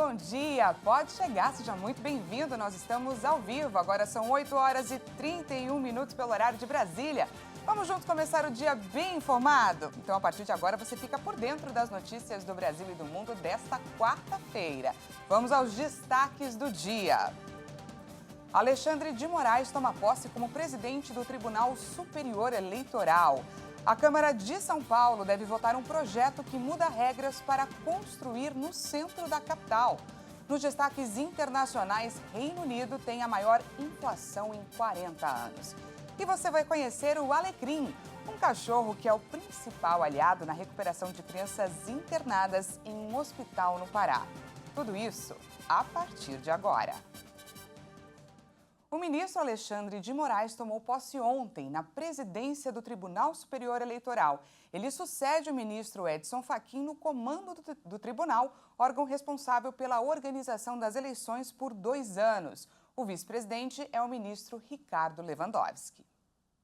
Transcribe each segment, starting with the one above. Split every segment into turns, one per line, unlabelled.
bom dia! Pode chegar, seja muito bem-vindo. Nós estamos ao vivo, agora são 8 horas e 31 minutos pelo horário de Brasília. Vamos juntos começar o dia bem informado? Então, a partir de agora, você fica por dentro das notícias do Brasil e do mundo desta quarta-feira. Vamos aos destaques do dia. Alexandre de Moraes toma posse como presidente do Tribunal Superior Eleitoral. A Câmara de São Paulo deve votar um projeto que muda regras para construir no centro da capital. Nos destaques internacionais, Reino Unido tem a maior inflação em 40 anos. E você vai conhecer o alecrim, um cachorro que é o principal aliado na recuperação de crianças internadas em um hospital no Pará. Tudo isso a partir de agora. O ministro Alexandre de Moraes tomou posse ontem na presidência do Tribunal Superior Eleitoral. Ele sucede o ministro Edson Fachin no comando do tribunal, órgão responsável pela organização das eleições por 2 anos. O vice-presidente é o ministro Ricardo Lewandowski.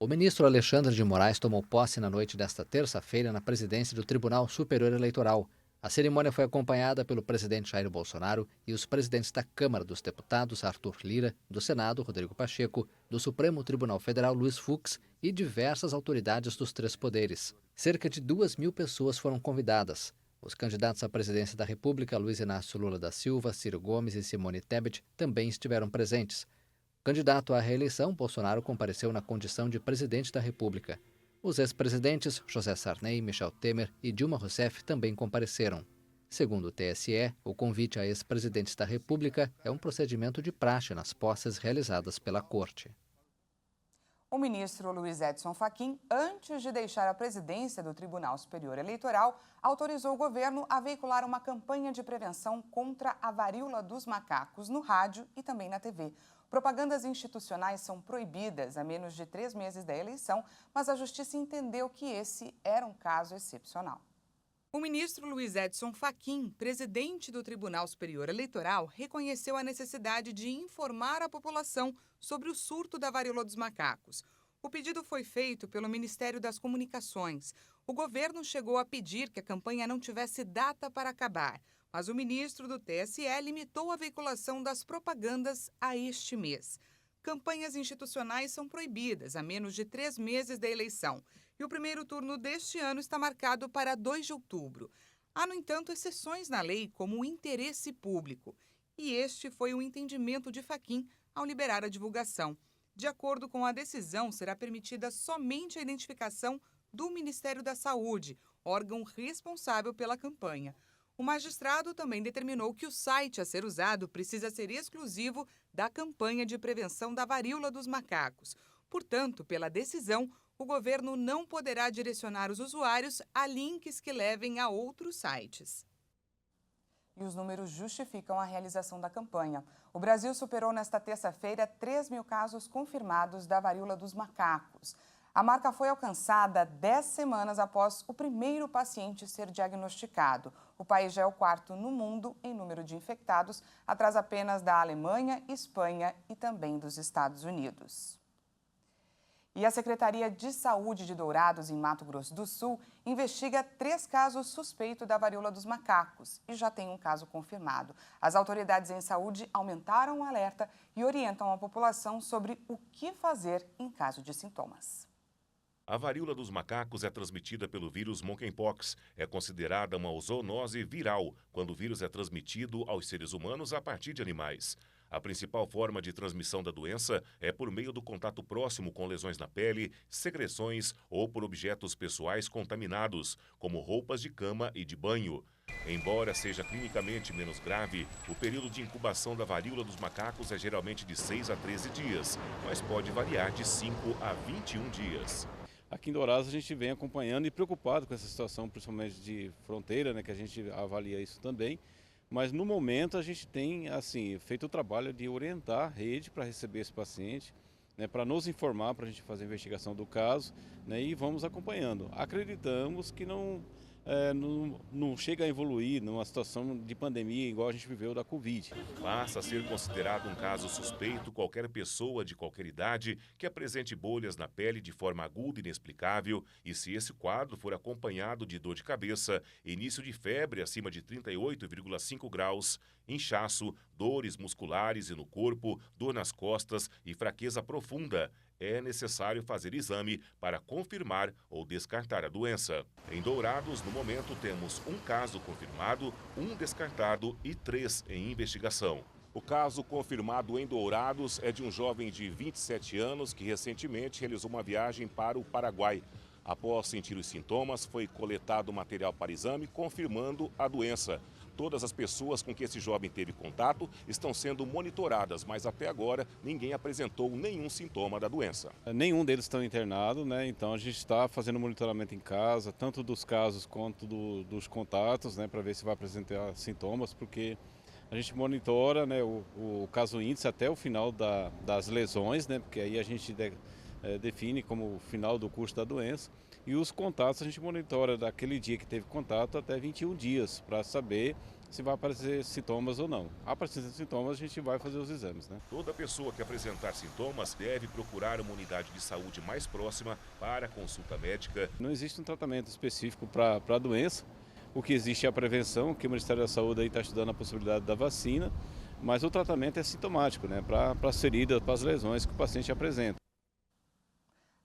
O ministro Alexandre de Moraes tomou posse na noite desta terça-feira na presidência do Tribunal Superior Eleitoral. A cerimônia foi acompanhada pelo presidente Jair Bolsonaro e os presidentes da Câmara dos Deputados, Arthur Lira, do Senado, Rodrigo Pacheco, do Supremo Tribunal Federal, Luiz Fux, e diversas autoridades dos 3 poderes. Cerca de 2.000 pessoas foram convidadas. Os candidatos à presidência da República, Luiz Inácio Lula da Silva, Ciro Gomes e Simone Tebet, também estiveram presentes. Candidato à reeleição, Bolsonaro compareceu na condição de presidente da República. Os ex-presidentes José Sarney, Michel Temer e Dilma Rousseff também compareceram. Segundo o TSE, o convite a ex-presidentes da República é um procedimento de praxe nas posses realizadas pela Corte.
O ministro Luiz Edson Fachin, antes de deixar a presidência do Tribunal Superior Eleitoral, autorizou o governo a veicular uma campanha de prevenção contra a varíola dos macacos no rádio e também na TV. Propagandas institucionais são proibidas a menos de 3 meses da eleição, mas a Justiça entendeu que esse era um caso excepcional. O ministro Luiz Edson Fachin, presidente do Tribunal Superior Eleitoral, reconheceu a necessidade de informar a população sobre o surto da varíola dos macacos. O pedido foi feito pelo Ministério das Comunicações. O governo chegou a pedir que a campanha não tivesse data para acabar, mas o ministro do TSE limitou a veiculação das propagandas a este mês. Campanhas institucionais são proibidas a menos de 3 meses da eleição. E o primeiro turno deste ano está marcado para 2 de outubro. Há, no entanto, exceções na lei, como o interesse público. E este foi o entendimento de Fachin ao liberar a divulgação. De acordo com a decisão, será permitida somente a identificação do Ministério da Saúde, órgão responsável pela campanha. O magistrado também determinou que o site a ser usado precisa ser exclusivo da campanha de prevenção da varíola dos macacos. Portanto, pela decisão, o governo não poderá direcionar os usuários a links que levem a outros sites. E os números justificam a realização da campanha. O Brasil superou nesta terça-feira 3.000 casos confirmados da varíola dos macacos. A marca foi alcançada 10 semanas após o primeiro paciente ser diagnosticado. O país já é o 4º no mundo em número de infectados, atrás apenas da Alemanha, Espanha e também dos Estados Unidos. E a Secretaria de Saúde de Dourados, em Mato Grosso do Sul, investiga 3 casos suspeitos da varíola dos macacos e já tem um caso confirmado. As autoridades em saúde aumentaram o alerta e orientam a população sobre o que fazer em caso de sintomas.
A varíola dos macacos é transmitida pelo vírus monkeypox. É considerada uma zoonose viral, quando o vírus é transmitido aos seres humanos a partir de animais. A principal forma de transmissão da doença é por meio do contato próximo com lesões na pele, secreções ou por objetos pessoais contaminados, como roupas de cama e de banho. Embora seja clinicamente menos grave, o período de incubação da varíola dos macacos é geralmente de 6 a 13 dias, mas pode variar de 5 a 21 dias.
Aqui em Dourados a gente vem acompanhando e preocupado com essa situação, principalmente de fronteira, né, que a gente avalia isso também. Mas no momento a gente tem feito o trabalho de orientar a rede para receber esse paciente, né, para nos informar, para a gente fazer a investigação do caso, né, e vamos acompanhando. Acreditamos que não chega a evoluir numa situação de pandemia igual a gente viveu da Covid.
Passa a ser considerado um caso suspeito qualquer pessoa de qualquer idade que apresente bolhas na pele de forma aguda e inexplicável e se esse quadro for acompanhado de dor de cabeça, início de febre acima de 38,5 graus inchaço, dores musculares e no corpo, dor nas costas e fraqueza profunda. É necessário fazer exame para confirmar ou descartar a doença. Em Dourados, no momento, temos um caso confirmado, um descartado e 3 em investigação. O caso confirmado em Dourados é de um jovem de 27 anos que recentemente realizou uma viagem para o Paraguai. Após sentir os sintomas, foi coletado material para exame, confirmando a doença. Todas as pessoas com que esse jovem teve contato estão sendo monitoradas, mas até agora ninguém apresentou nenhum sintoma da doença.
Nenhum deles estão internados, né? Então a gente está fazendo monitoramento em casa, tanto dos casos quanto dos contatos, né? Para ver se vai apresentar sintomas, porque a gente monitora, né, o caso índice até o final das lesões, né? Porque aí a gente define como o final do curso da doença. E os contatos a gente monitora daquele dia que teve contato até 21 dias, para saber se vai aparecer sintomas ou não. Aparecendo sintomas, a gente vai fazer os exames, né?
Toda pessoa que apresentar sintomas deve procurar uma unidade de saúde mais próxima para consulta médica.
Não existe um tratamento específico para a doença. O que existe é a prevenção, que o Ministério da Saúde está estudando a possibilidade da vacina, mas o tratamento é sintomático, né? Para as feridas, para as lesões que o paciente apresenta.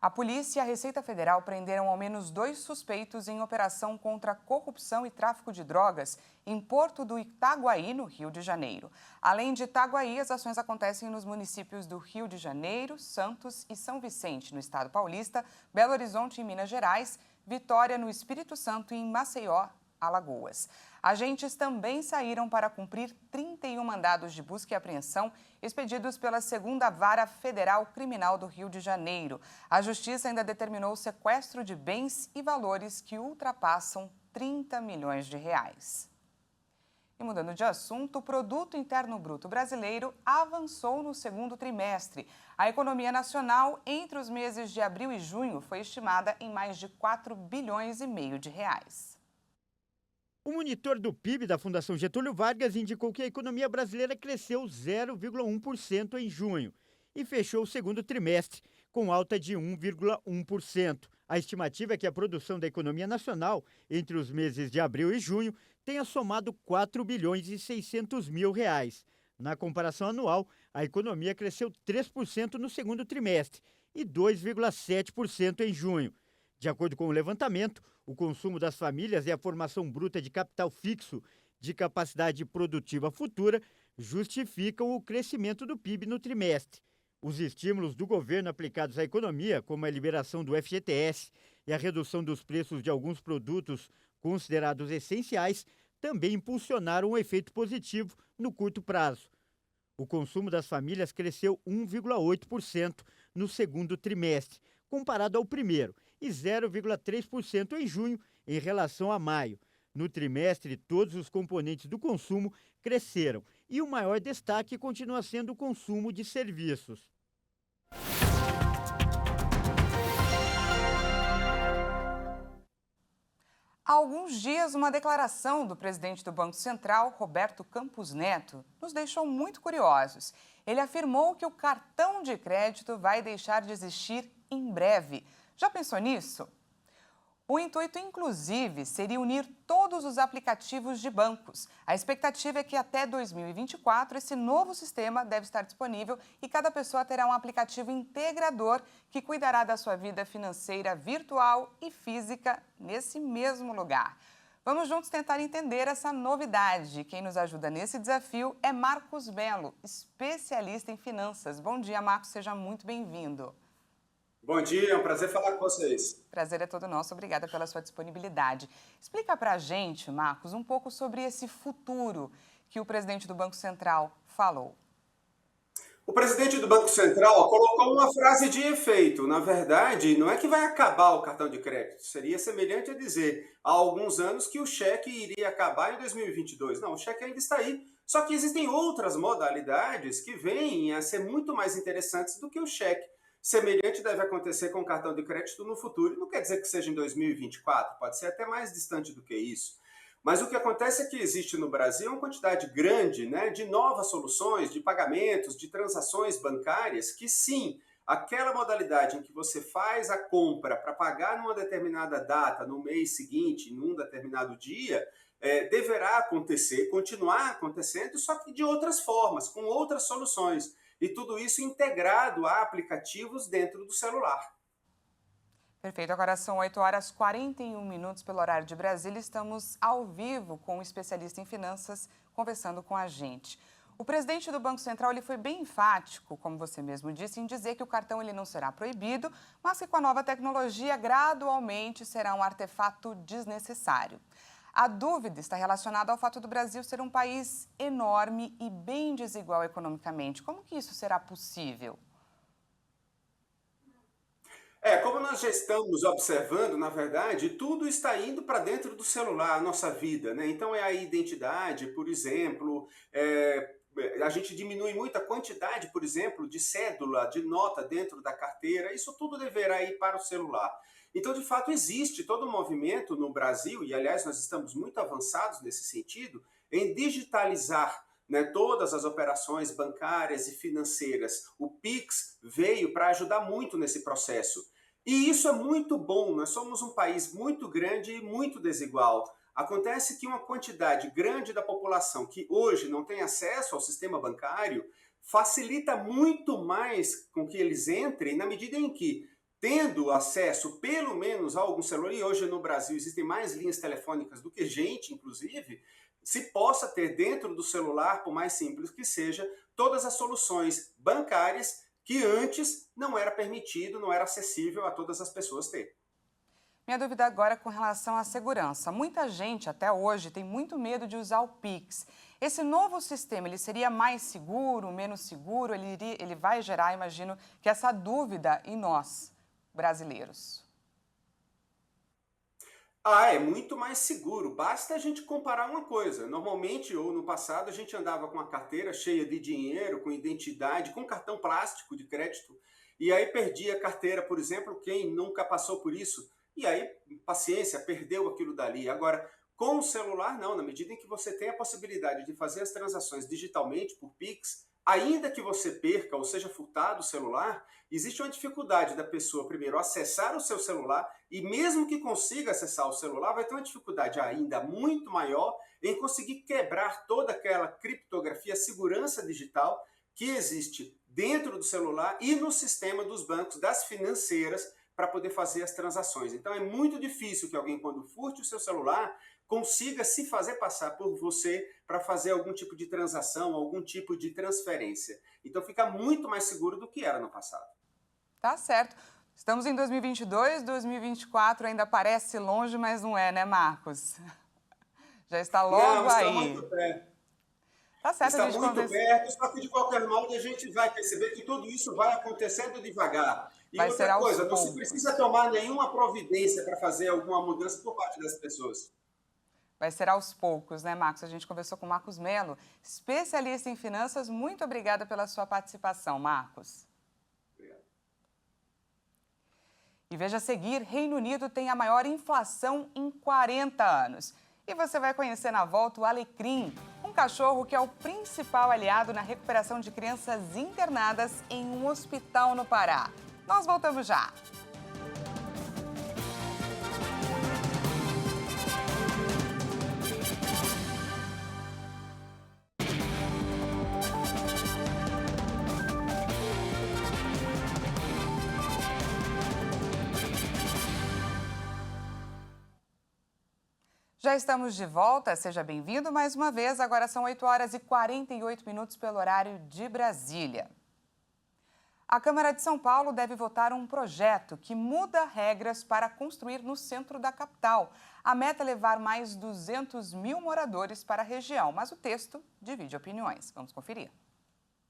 A polícia e a Receita Federal prenderam ao menos 2 suspeitos em operação contra corrupção e tráfico de drogas em Porto do Itaguaí, no Rio de Janeiro. Além de Itaguaí, as ações acontecem nos municípios do Rio de Janeiro, Santos e São Vicente, no estado paulista, Belo Horizonte, em Minas Gerais, Vitória, no Espírito Santo e em Maceió, Alagoas. Agentes também saíram para cumprir 31 mandados de busca e apreensão expedidos pela 2ª Vara Federal Criminal do Rio de Janeiro. A Justiça ainda determinou o sequestro de bens e valores que ultrapassam 30 milhões de reais. E mudando de assunto, o Produto Interno Bruto brasileiro avançou no 2º trimestre. A economia nacional entre os meses de abril e junho foi estimada em mais de 4 bilhões e meio de reais.
O monitor do PIB da Fundação Getúlio Vargas indicou que a economia brasileira cresceu 0,1% em junho e fechou o 2º trimestre com alta de 1,1%. A estimativa é que a produção da economia nacional entre os meses de abril e junho tenha somado 4 bilhões e 600 mil reais. Na comparação anual, a economia cresceu 3% no 2º trimestre e 2,7% em junho. De acordo com o levantamento, o consumo das famílias e a formação bruta de capital fixo de capacidade produtiva futura justificam o crescimento do PIB no trimestre. Os estímulos do governo aplicados à economia, como a liberação do FGTS e a redução dos preços de alguns produtos considerados essenciais, também impulsionaram um efeito positivo no curto prazo. O consumo das famílias cresceu 1,8% no 2º trimestre, comparado ao primeiro, e 0,3% em junho em relação a maio. No trimestre, todos os componentes do consumo cresceram e o maior destaque continua sendo o consumo de serviços.
Há alguns dias, uma declaração do presidente do Banco Central, Roberto Campos Neto, nos deixou muito curiosos. Ele afirmou que o cartão de crédito vai deixar de existir em breve. Já pensou nisso? O intuito, inclusive, seria unir todos os aplicativos de bancos. A expectativa é que até 2024 esse novo sistema deve estar disponível e cada pessoa terá um aplicativo integrador que cuidará da sua vida financeira virtual e física nesse mesmo lugar. Vamos juntos tentar entender essa novidade. Quem nos ajuda nesse desafio é Marcos Melo, especialista em finanças. Bom dia, Marcos, seja muito bem-vindo.
Bom dia, é um prazer falar com vocês.
Prazer é todo nosso, obrigada pela sua disponibilidade. Explica pra gente, Marcos, um pouco sobre esse futuro que o presidente do Banco Central falou.
O presidente do Banco Central colocou uma frase de efeito. Na verdade, não é que vai acabar o cartão de crédito. Seria semelhante a dizer há alguns anos que o cheque iria acabar em 2022. Não, o cheque ainda está aí. Só que existem outras modalidades que vêm a ser muito mais interessantes do que o cheque. Semelhante deve acontecer com o cartão de crédito no futuro. Não quer dizer que seja em 2024, pode ser até mais distante do que isso. Mas o que acontece é que existe no Brasil uma quantidade grande, de novas soluções, de pagamentos, de transações bancárias, que sim, aquela modalidade em que você faz a compra para pagar numa determinada data, no mês seguinte, num determinado dia, deverá acontecer, continuar acontecendo, só que de outras formas, com outras soluções. E tudo isso integrado a aplicativos dentro do celular.
Perfeito, agora são 8h41 pelo horário de Brasília. Estamos ao vivo com um especialista em finanças conversando com a gente. O presidente do Banco Central ele foi bem enfático, como você mesmo disse, em dizer que o cartão ele não será proibido, mas que com a nova tecnologia gradualmente será um artefato desnecessário. A dúvida está relacionada ao fato do Brasil ser um país enorme e bem desigual economicamente. Como que isso será possível?
Como nós já estamos observando, na verdade, tudo está indo para dentro do celular, a nossa vida, né? Então é a identidade, por exemplo, a gente diminui muito a quantidade, por exemplo, de cédula, de nota dentro da carteira, isso tudo deverá ir para o celular. Então, de fato, existe todo um movimento no Brasil, e aliás nós estamos muito avançados nesse sentido, em digitalizar, né, todas as operações bancárias e financeiras. O Pix veio para ajudar muito nesse processo. E isso é muito bom, nós somos um país muito grande e muito desigual. Acontece que uma quantidade grande da população que hoje não tem acesso ao sistema bancário facilita muito mais com que eles entrem na medida em que, tendo acesso pelo menos a algum celular, e hoje no Brasil existem mais linhas telefônicas do que gente, inclusive, se possa ter dentro do celular, por mais simples que seja, todas as soluções bancárias que antes não era permitido, não era acessível a todas as pessoas ter.
Minha dúvida agora é com relação à segurança. Muita gente, até hoje, tem muito medo de usar o Pix. Esse novo sistema, ele seria mais seguro, menos seguro? Ele vai gerar, imagino, que essa dúvida em nós, brasileiros.
É muito mais seguro. Basta a gente comparar uma coisa. Normalmente, ou no passado, a gente andava com a carteira cheia de dinheiro, com identidade, com cartão plástico de crédito, e aí perdia a carteira, por exemplo, quem nunca passou por isso. E aí, paciência, perdeu aquilo dali. Agora, com o celular, não. Na medida em que você tem a possibilidade de fazer as transações digitalmente por Pix, ainda que você perca ou seja furtado o celular, existe uma dificuldade da pessoa, primeiro, acessar o seu celular, e mesmo que consiga acessar o celular, vai ter uma dificuldade ainda muito maior em conseguir quebrar toda aquela criptografia, segurança digital que existe dentro do celular e no sistema dos bancos, das financeiras, para poder fazer as transações. Então é muito difícil que alguém, quando furte o seu celular, consiga se fazer passar por você para fazer algum tipo de transação, algum tipo de transferência. Então fica muito mais seguro do que era no passado.
Tá certo. Estamos em 2022, 2024 ainda parece longe, mas não é, né, Marcos? Já está logo aí.
Está muito perto.
Tá certo,
está muito perto, só que de qualquer modo a gente vai perceber que tudo isso vai acontecendo devagar. E
vai
outra coisa, não se precisa tomar nenhuma providência para fazer alguma mudança por parte das pessoas.
Vai ser aos poucos, né, Marcos? A gente conversou com o Marcos Melo, especialista em finanças. Muito obrigada pela sua participação, Marcos.
Obrigado.
E veja a seguir, Reino Unido tem a maior inflação em 40 anos. E você vai conhecer na volta o Alecrim, um cachorro que é o principal aliado na recuperação de crianças internadas em um hospital no Pará. Nós voltamos já. Já estamos de volta, seja bem-vindo mais uma vez. Agora são 8h48 pelo horário de Brasília. A Câmara de São Paulo deve votar um projeto que muda regras para construir no centro da capital. A meta é levar mais 200 mil moradores para a região, mas o texto divide opiniões. Vamos conferir.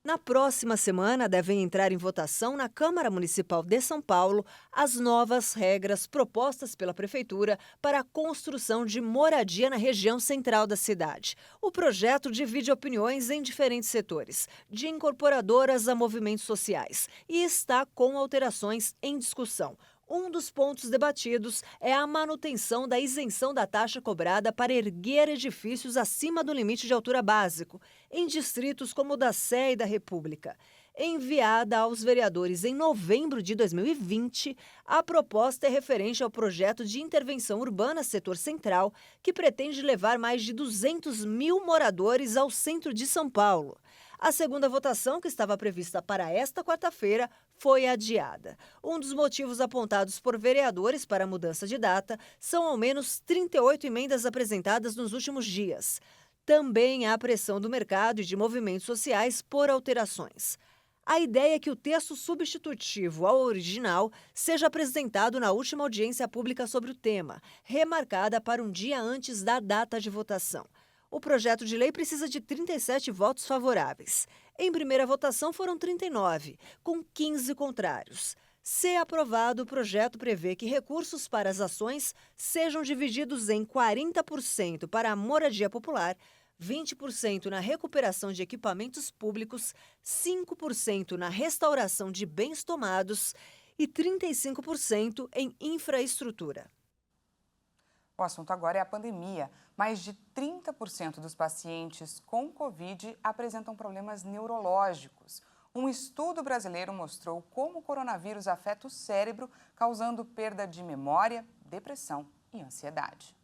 Na próxima semana, devem entrar em votação na Câmara Municipal de São Paulo as novas regras propostas pela Prefeitura para a construção de moradia na região central da cidade. O projeto divide opiniões em diferentes setores, de incorporadoras a movimentos sociais, e está com alterações em discussão. Um dos pontos debatidos é a manutenção da isenção da taxa cobrada para erguer edifícios acima do limite de altura básico, em distritos como o da Sé e da República. Enviada aos vereadores em novembro de 2020, a proposta é referente ao projeto de intervenção urbana Setor Central, que pretende levar mais de 200 mil moradores ao centro de São Paulo. A segunda votação, que estava prevista para esta quarta-feira, foi adiada. Um dos motivos apontados por vereadores para a mudança de data são ao menos 38 emendas apresentadas nos últimos dias. Também há pressão do mercado e de movimentos sociais por alterações. A ideia é que o texto substitutivo ao original seja apresentado na última audiência pública sobre o tema, remarcada para um dia antes da data de votação. O projeto de lei precisa de 37 votos favoráveis. Em primeira votação foram 39, com 15 contrários. Se aprovado, o projeto prevê que recursos para as ações sejam divididos em 40% para a moradia popular, 20% na recuperação de equipamentos públicos, 5% na restauração de bens tomados e 35% em infraestrutura.
O assunto agora é a pandemia. Mais de 30% dos pacientes com Covid apresentam problemas neurológicos. Um estudo brasileiro mostrou como o coronavírus afeta o cérebro, causando perda de memória, depressão e ansiedade.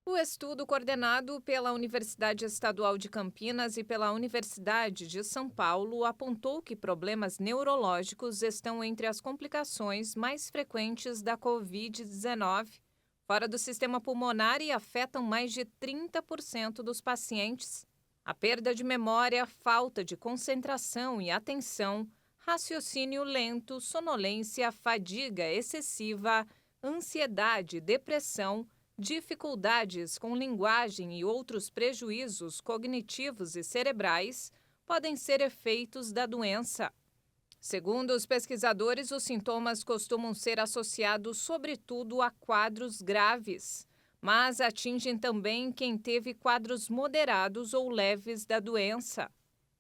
O estudo, coordenado pela Universidade Estadual de Campinas e pela Universidade de São Paulo, apontou que problemas neurológicos estão entre as complicações mais frequentes da Covid-19. Fora do sistema pulmonar e afetam mais de 30% dos pacientes. A perda de memória, falta de concentração e atenção, raciocínio lento, sonolência, fadiga excessiva, ansiedade, depressão, dificuldades com linguagem e outros prejuízos cognitivos e cerebrais podem ser efeitos da doença. Segundo os pesquisadores, os sintomas costumam ser associados, sobretudo, a quadros graves, mas atingem também quem teve quadros moderados ou leves da doença.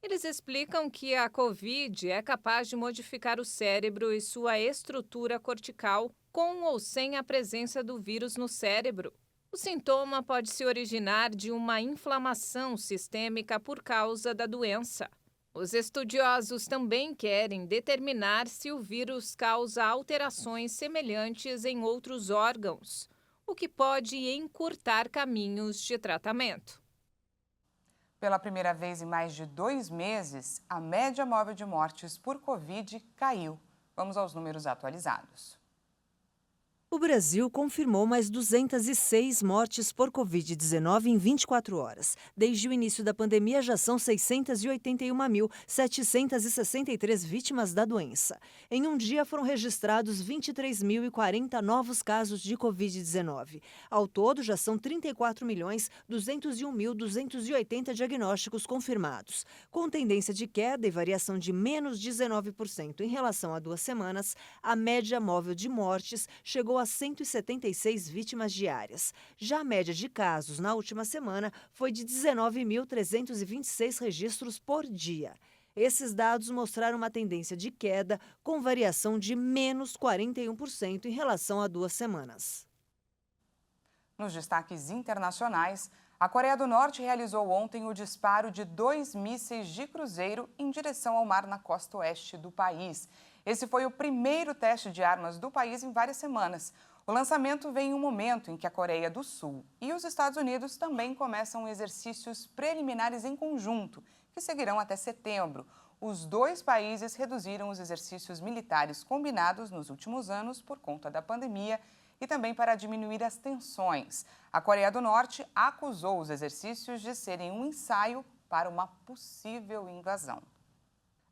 Eles explicam que a Covid é capaz de modificar o cérebro e sua estrutura cortical, com ou sem a presença do vírus no cérebro. O sintoma pode se originar de uma inflamação sistêmica por causa da doença. Os estudiosos também querem determinar se o vírus causa alterações semelhantes em outros órgãos, o que pode encurtar caminhos de tratamento.
Pela primeira vez em mais de 2 meses, a média móvel de mortes por Covid caiu. Vamos aos números atualizados.
O Brasil confirmou mais 206 mortes por Covid-19 em 24 horas. Desde o início da pandemia, já são 681.763 vítimas da doença. Em um dia, foram registrados 23.040 novos casos de Covid-19. Ao todo, já são 34.201.280 diagnósticos confirmados. Com tendência de queda e variação de menos 19% em relação a 2 semanas, a média móvel de mortes chegou a 176 vítimas diárias. Já a média de casos na última semana foi de 19.326 registros por dia. Esses dados mostraram uma tendência de queda com variação de menos 41% em relação a 2 semanas.
Nos destaques internacionais, a Coreia do Norte realizou ontem o disparo de 2 mísseis de cruzeiro em direção ao mar na costa oeste do país. Esse foi o primeiro teste de armas do país em várias semanas. O lançamento vem em um momento em que a Coreia do Sul e os Estados Unidos também começam exercícios preliminares em conjunto, que seguirão até setembro. Os 2 países reduziram os exercícios militares combinados nos últimos anos por conta da pandemia e também para diminuir as tensões. A Coreia do Norte acusou os exercícios de serem um ensaio para uma possível invasão.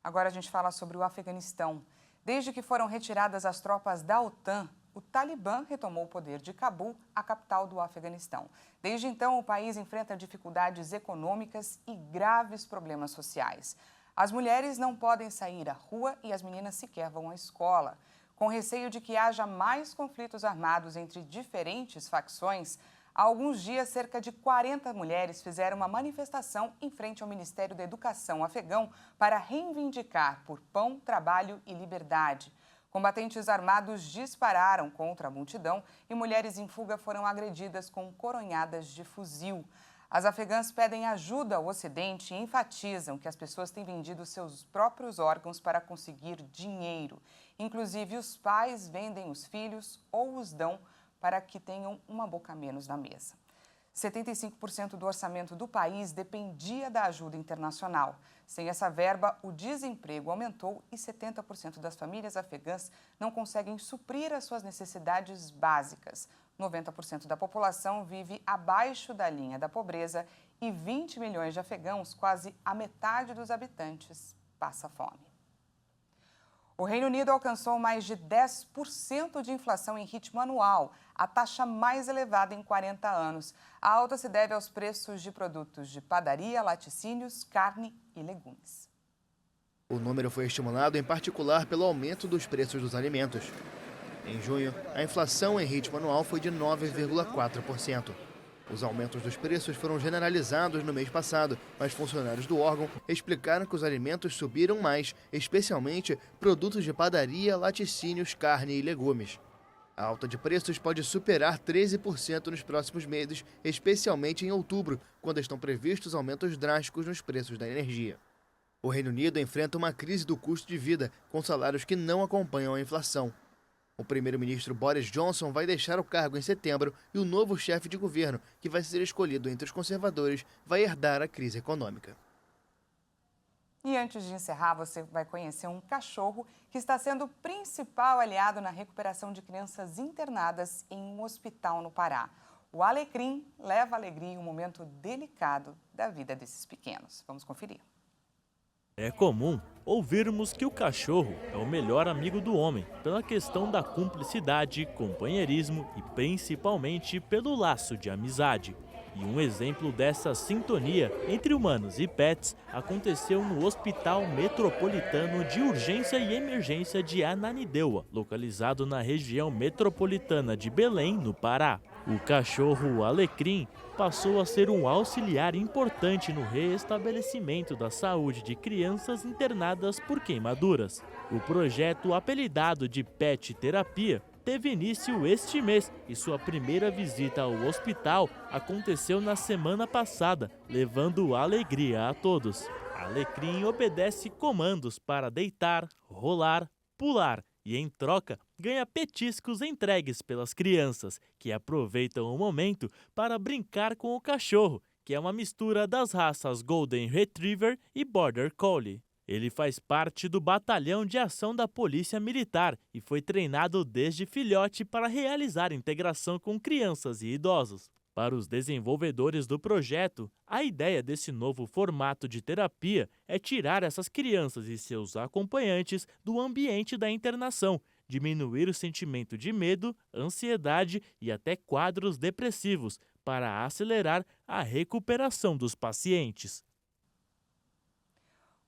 Agora a gente fala sobre o Afeganistão. Desde que foram retiradas as tropas da OTAN, o Talibã retomou o poder de Cabul, a capital do Afeganistão. Desde então, o país enfrenta dificuldades econômicas e graves problemas sociais. As mulheres não podem sair à rua e as meninas sequer vão à escola. Com receio de que haja mais conflitos armados entre diferentes facções, há alguns dias, cerca de 40 mulheres fizeram uma manifestação em frente ao Ministério da Educação afegão para reivindicar por pão, trabalho e liberdade. Combatentes armados dispararam contra a multidão e mulheres em fuga foram agredidas com coronhadas de fuzil. As afegãs pedem ajuda ao Ocidente e enfatizam que as pessoas têm vendido seus próprios órgãos para conseguir dinheiro. Inclusive, os pais vendem os filhos ou os dão para que tenham uma boca a menos na mesa. 75% do orçamento do país dependia da ajuda internacional. Sem essa verba, o desemprego aumentou e 70% das famílias afegãs não conseguem suprir as suas necessidades básicas. 90% da população vive abaixo da linha da pobreza e 20 milhões de afegãos, quase a metade dos habitantes, passa fome. O Reino Unido alcançou mais de 10% de inflação em ritmo anual, a taxa mais elevada em 40 anos. A alta se deve aos preços de produtos de padaria, laticínios, carne e legumes.
O número foi estimulado em particular pelo aumento dos preços dos alimentos. Em junho, a inflação em ritmo anual foi de 9,4%. Os aumentos dos preços foram generalizados no mês passado, mas funcionários do órgão explicaram que os alimentos subiram mais, especialmente produtos de padaria, laticínios, carne e legumes. A alta de preços pode superar 13% nos próximos meses, especialmente em outubro, quando estão previstos aumentos drásticos nos preços da energia. O Reino Unido enfrenta uma crise do custo de vida, com salários que não acompanham a inflação. O primeiro-ministro Boris Johnson vai deixar o cargo em setembro e o novo chefe de governo, que vai ser escolhido entre os conservadores, vai herdar a crise econômica.
E antes de encerrar, você vai conhecer um cachorro que está sendo o principal aliado na recuperação de crianças internadas em um hospital no Pará. O Alecrim leva alegria em um momento delicado da vida desses pequenos. Vamos conferir.
É comum ouvirmos que o cachorro é o melhor amigo do homem, pela questão da cumplicidade, companheirismo e principalmente pelo laço de amizade. E um exemplo dessa sintonia entre humanos e pets aconteceu no Hospital Metropolitano de Urgência e Emergência de Ananindeua, localizado na região metropolitana de Belém, no Pará. O cachorro Alecrim passou a ser um auxiliar importante no restabelecimento da saúde de crianças internadas por queimaduras. O projeto, apelidado de Pet Terapia, teve início este mês e sua primeira visita ao hospital aconteceu na semana passada, levando alegria a todos. Alecrim obedece comandos para deitar, rolar, pular e, em troca, ganha petiscos entregues pelas crianças, que aproveitam o momento para brincar com o cachorro, que é uma mistura das raças Golden Retriever e Border Collie. Ele faz parte do Batalhão de Ação da Polícia Militar e foi treinado desde filhote para realizar integração com crianças e idosos. Para os desenvolvedores do projeto, a ideia desse novo formato de terapia é tirar essas crianças e seus acompanhantes do ambiente da internação, diminuir o sentimento de medo, ansiedade e até quadros depressivos, para acelerar a recuperação dos pacientes.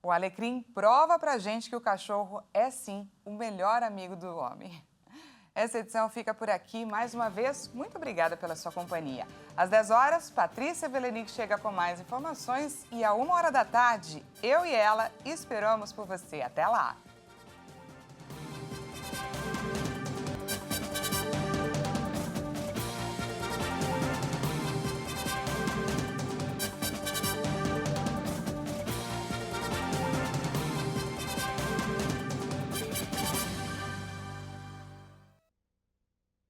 O Alecrim prova pra gente que o cachorro é sim o melhor amigo do homem. Essa edição fica por aqui. Mais uma vez, muito obrigada pela sua companhia. Às 10 horas, Patrícia Velenic chega com mais informações e à 1h da tarde, eu e ela esperamos por você. Até lá!